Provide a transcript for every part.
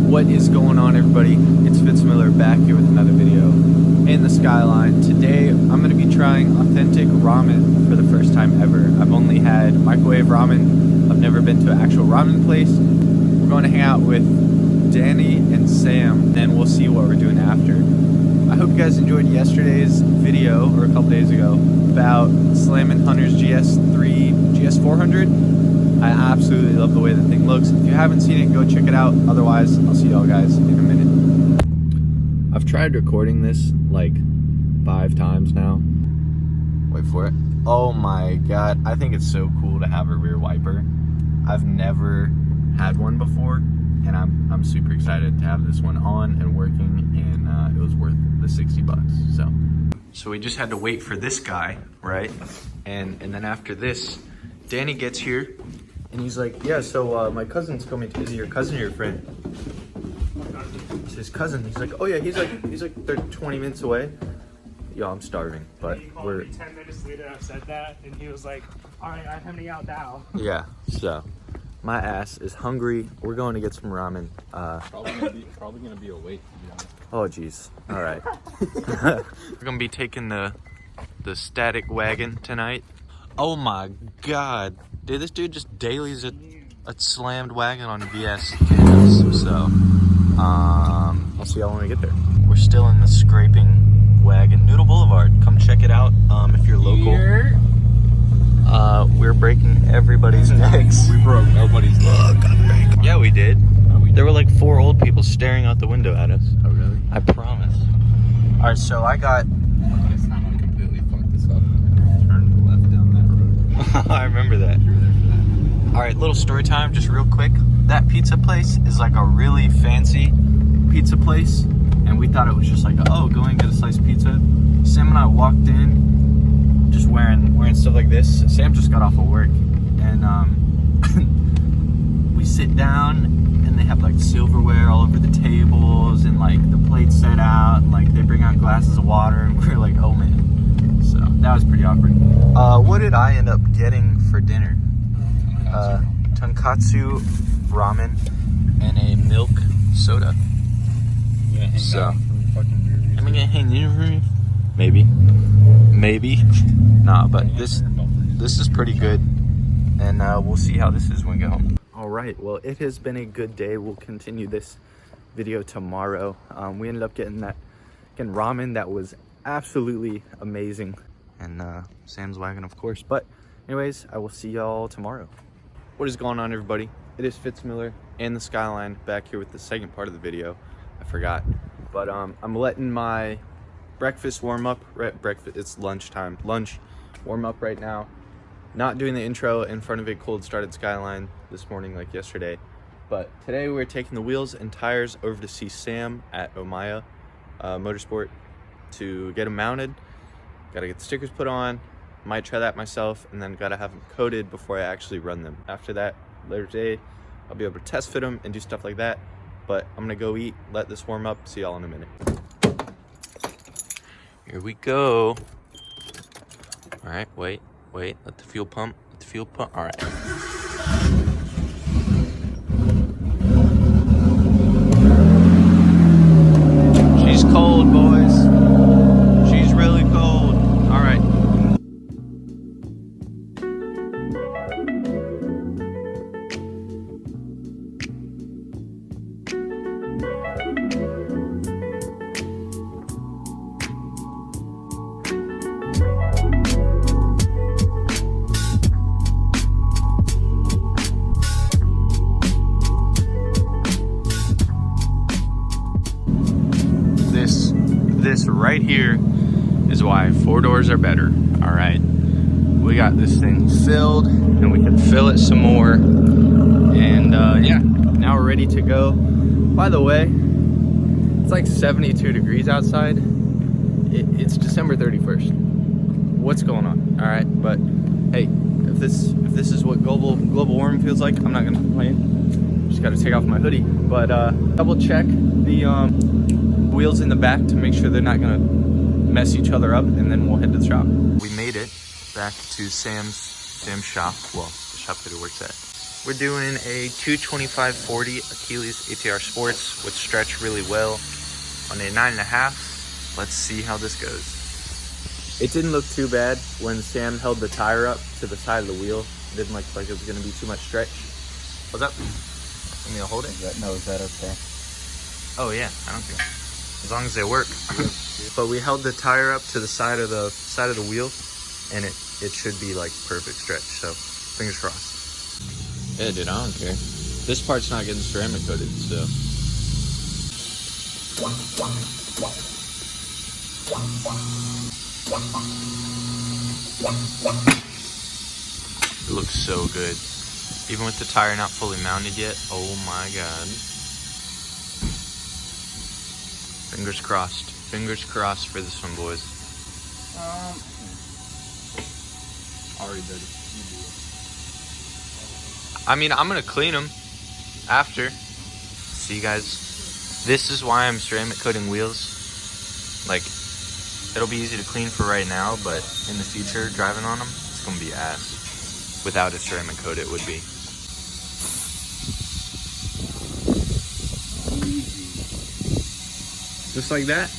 What is going on, everybody? It's Fitz back here with another video in the Skyline. Today I'm going to be trying authentic ramen for the first time ever. I've only had microwave ramen. I've never been to an actual ramen place. We're going to hang out with Danny and Sam, then we'll see what we're doing after. I hope you guys enjoyed yesterday's video, or a couple days ago, about Slammin' Hunter's GS400. I absolutely love the way the thing looks. If you haven't seen it, go check it out. Otherwise, I'll see y'all guys in a minute. I've tried recording this like 5 times now. Wait for it. Oh my god, I think it's so cool to have a rear wiper. I've never had one before, and I'm super excited to have this one on and working, and it was worth the 60 bucks. So we just had to wait for this guy, right? And then after this, Danny gets here and he's like, yeah, so my cousin's coming to, is he your cousin or your friend? It's his cousin. He's like, oh yeah, he's like they're 20 minutes away. Yo, I'm starving, but we're 10 minutes later I said that and he was like, all right, I'm coming out now. Yeah, so my ass is hungry. We're going to get some ramen. Probably gonna be a wait, to be honest. Oh geez. All right. We're gonna be taking the static wagon tonight. Oh my god, dude, this dude just dailies a slammed wagon on VS. So I'll see y'all when we get there. We're still in the scraping wagon. Noodle Boulevard, come check it out if you're local. We're breaking everybody's necks. We broke nobody's neck. Yeah, we did. There were like 4 old people staring out the window at us. Oh really? I promise. All right, so I got. Next time I completely fucked this up. Turn left down that road. I remember that. You were there for that. All right, little story time, just real quick. That pizza place is like a really fancy pizza place, and we thought it was just like, oh, go and get a slice of pizza. Sam and I walked in, just wearing stuff like this. Sam just got off of work, and we sit down, and they have like silverware all over the tables, and like the plates set out, and like they bring out glasses of water, and we're like, oh man. So that was pretty awkward. What did I end up getting for dinner? Tonkatsu ramen and a milk soda. So am I gonna hang in? Maybe. Nah, but this is pretty good, and we'll see how this is when we get home. All right, well, it has been a good day. We'll continue this video tomorrow. We ended up getting ramen that was absolutely amazing, and Sam's wagon, of course. But anyways, I will see y'all tomorrow. What is going on, everybody? It is Fitz and the Skyline back here with the second part of the video. I forgot, but I'm letting my breakfast warm up. It's lunchtime. Lunch warm up right now. Not doing the intro in front of a cold started Skyline this morning like yesterday, but today we're taking the wheels and tires over to see Sam at Omaya Motorsport to get them mounted. Gotta get the stickers put on. Might try that myself, and then gotta have them coated before I actually run them. After that, later today, I'll be able to test fit them and do stuff like that. But I'm gonna go eat, let this warm up, see y'all in a minute. Here we go. All right, wait, let the fuel pump, all right. She's cold, boys. She's really cold. All right. This right here is why 4 doors are better. All right, we got this thing filled, and we can fill it some more, and yeah, now we're ready to go. By the way, it's like 72 degrees outside. It's December 31st. What's going on? All right, but hey, if this is what global warming feels like, I'm not gonna complain. Just got to take off my hoodie, but double check the wheels in the back to make sure they're not gonna mess each other up, and then we'll head to the shop. We made it back to Sam's shop, well, the shop that he works at. We're doing a 225/40 Achilles ATR Sports, which stretch really well on a 9.5. Let's see how this goes. It didn't look too bad when Sam held the tire up to the side of the wheel. It didn't look like it was going to be too much stretch. What's up? Want me to hold it? No, is that okay? Oh yeah, I don't care. As long as they work. But we held the tire up to the side of the wheel, and it should be like perfect stretch. So fingers crossed. Yeah, dude, I don't care. This part's not getting ceramic coated, so. It looks so good. Even with the tire not fully mounted yet. Oh my god. Fingers crossed. Fingers crossed for this one, boys. Already did it. I mean, I'm gonna clean them after. See, guys, this is why I'm ceramic coating wheels. Like, it'll be easy to clean for right now, but in the future, driving on them, it's gonna be ass. Without a ceramic coat, it would be. Just like that?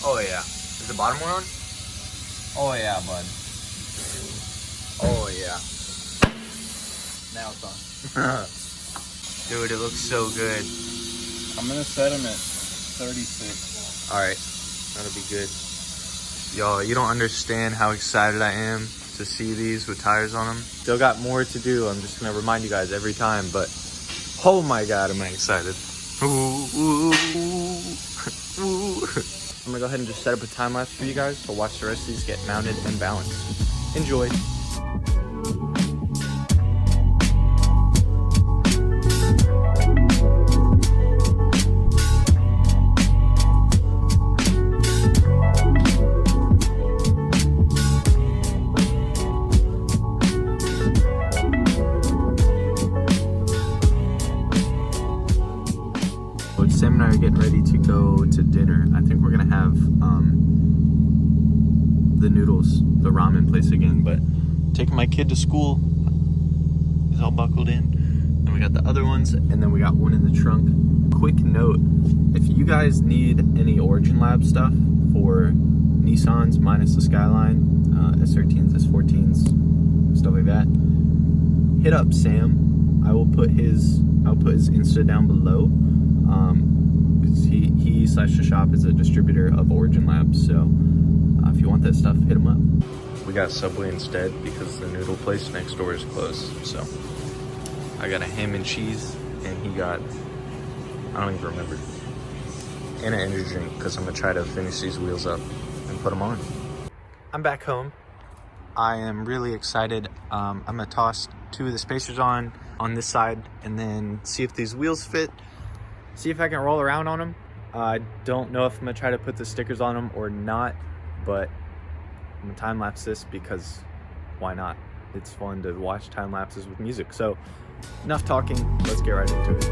Oh yeah. Is the bottom one on? Oh yeah, bud. Oh yeah. Now it's on. Dude, it looks so good. I'm gonna set him at 36. Alright, that'll be good. Y'all, you don't understand how excited I am to see these with tires on them. Still got more to do. I'm just gonna remind you guys every time, but oh my god, am I excited. Ooh, ooh, ooh, ooh. I'm gonna go ahead and just set up a time lapse for you guys to watch the rest of these get mounted and balanced. Enjoy. Sam and I are getting ready to go to dinner. I think we're gonna have the noodles, the ramen place again, but taking my kid to school. He's all buckled in. Then we got the other ones, and then we got one in the trunk. Quick note, if you guys need any Origin Lab stuff for Nissans minus the Skyliine, S13s, S14s, stuff like that, hit up Sam. I'll put his Insta down below. Because he / the shop is a distributor of Origin Labs, so if you want that stuff, hit him up. We got Subway instead because the noodle place next door is closed. So I got a ham and cheese, and he got, I don't even remember, and an energy drink because I'm gonna try to finish these wheels up and put them on. I'm back home. I am really excited. I'm gonna toss 2 of the spacers on this side and then see if these wheels fit. See if I can roll around on them. I don't know if I'm gonna try to put the stickers on them or not, but I'm gonna time lapse this because why not? It's fun to watch time lapses with music. So enough talking, let's get right into it.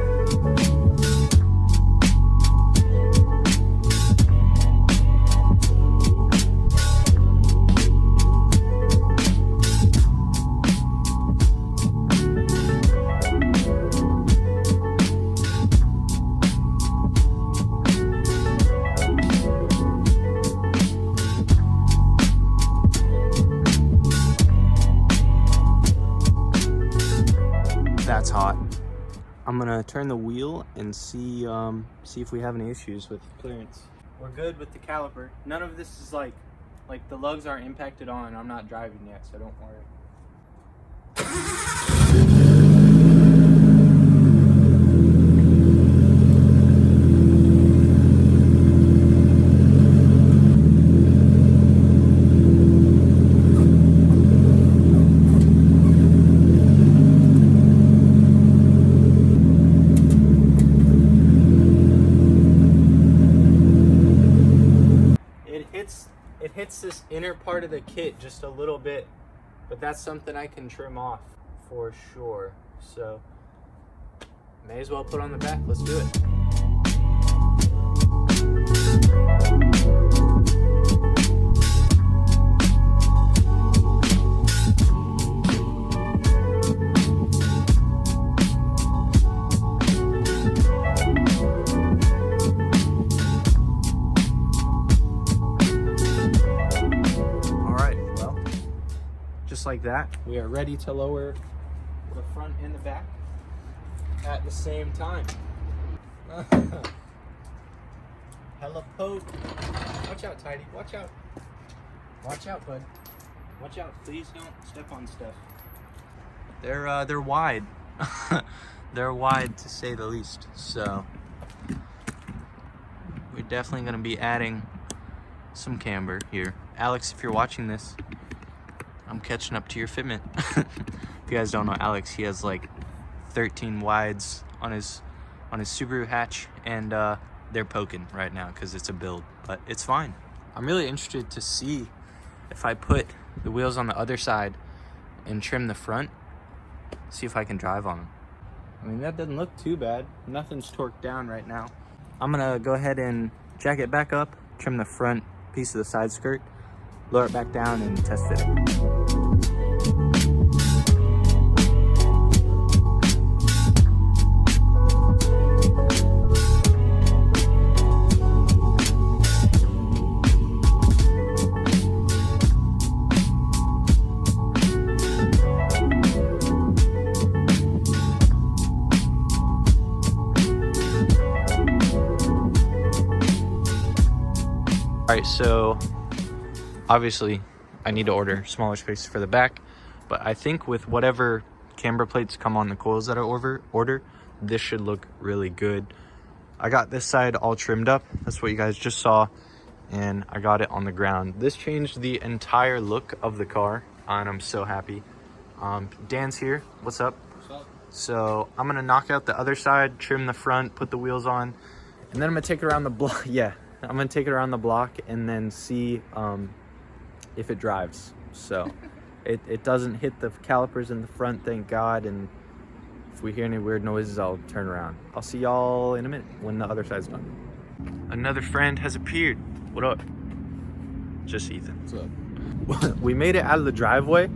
That's hot. I'm gonna turn the wheel and see if we have any issues with clearance. We're good with the caliper. None of this is like the lugs aren't impacted on. I'm not driving yet, so don't worry. It hits this inner part of the kit just a little bit, but that's something I can trim off for sure. So may as well put on the back. Let's do it. like that, we are ready to lower the front and the back at the same time. Hella poke. Watch out, Tidy. Watch out. Watch out, bud. Watch out. Please don't step on stuff. They're wide. They're wide to say the least. So we're definitely gonna be adding some camber here. Alex, if you're watching this, I'm catching up to your fitment. If you guys don't know Alex, he has like 13 wides on his Subaru hatch, and they're poking right now because it's a build, but it's fine. I'm really interested to see if I put the wheels on the other side and trim the front, see if I can drive on them. I mean, that doesn't look too bad. Nothing's torqued down right now. I'm gonna go ahead and jack it back up, trim the front piece of the side skirt, lower it back down, and test fit it. All right, so obviously I need to order smaller spaces for the back, but I think with whatever camber plates come on the coils that I order, this should look really good. I got this side all trimmed up. That's what you guys just saw, and I got it on the ground. This changed the entire look of the car, and I'm so happy. Dan's here. What's up? What's up? So I'm gonna knock out the other side, trim the front, put the wheels on, and then I'm gonna take it around the block. Yeah. I'm gonna take it around the block and then see if it drives. So it doesn't hit the calipers in the front, thank God, and if we hear any weird noises, I'll turn around. I'll see y'all in a minute when the other side's done. Another friend has appeared. What up? Just Ethan. What's up? We made it out of the driveway,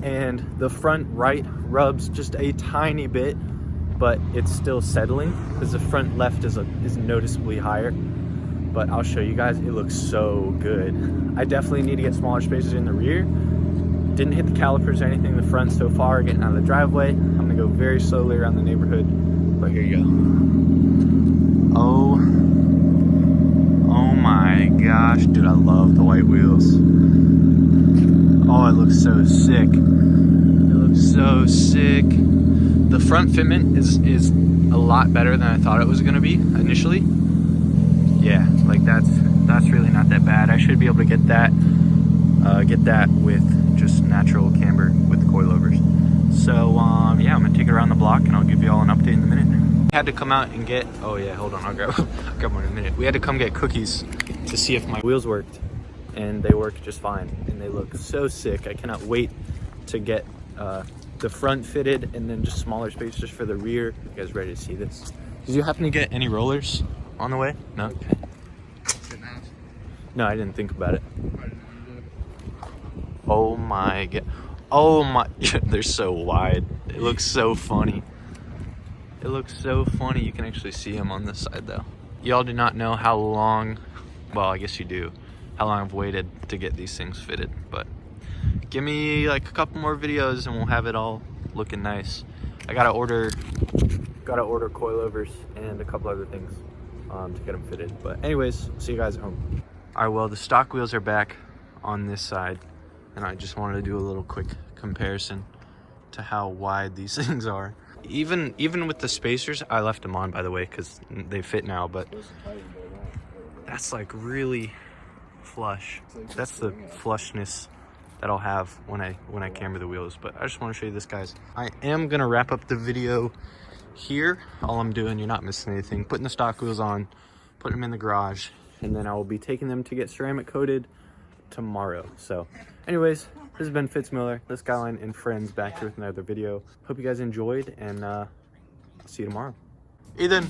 and the front right rubs just a tiny bit, but it's still settling because the front left is noticeably higher. But I'll show you guys, it looks so good. I definitely need to get smaller spaces in the rear. Didn't hit the calipers or anything in the front so far, getting out of the driveway. I'm gonna go very slowly around the neighborhood, but here you go. Oh my gosh, dude, I love the white wheels. Oh, it looks so sick. It looks so sick. The front fitment is a lot better than I thought it was gonna be initially. Yeah, like that's really not that bad. I should be able to get that with just natural camber with coilovers. So yeah, I'm gonna take it around the block and I'll give you all an update in a minute. Had to come out and get, oh yeah, hold on, I'll grab one in a minute. We had to come get cookies to see if my wheels worked, and they work just fine, and they look so sick. I cannot wait to get the front fitted and then just smaller space just for the rear. You guys ready to see this? Did you happen to get any rollers on the way? No? No, I didn't think about it. Oh my god. Oh my, they're so wide. It looks so funny. It looks so funny. You can actually see him on this side though. Y'all do not know how long, well, I guess you do, how long I've waited to get these things fitted, but give me like a couple more videos and we'll have it all looking nice. I gotta order coilovers and a couple other things to get them fitted. But anyways, see you guys at home. All right, well, the stock wheels are back on this side, and I just wanted to do a little quick comparison to how wide these things are. Even with the spacers, I left them on, by the way, because they fit now, but that's like really flush. That's the flushness that I'll have when I camber the wheels. But I just want to show you this, guys. I am gonna wrap up the video here. All I'm doing, you're not missing anything, putting the stock wheels on, putting them in the garage, and then I will be taking them to get ceramic coated tomorrow. So anyways, this has been Fitz Miller, the Skyliine and friends, back here with another video. Hope you guys enjoyed, and I'll see you tomorrow. Ethan.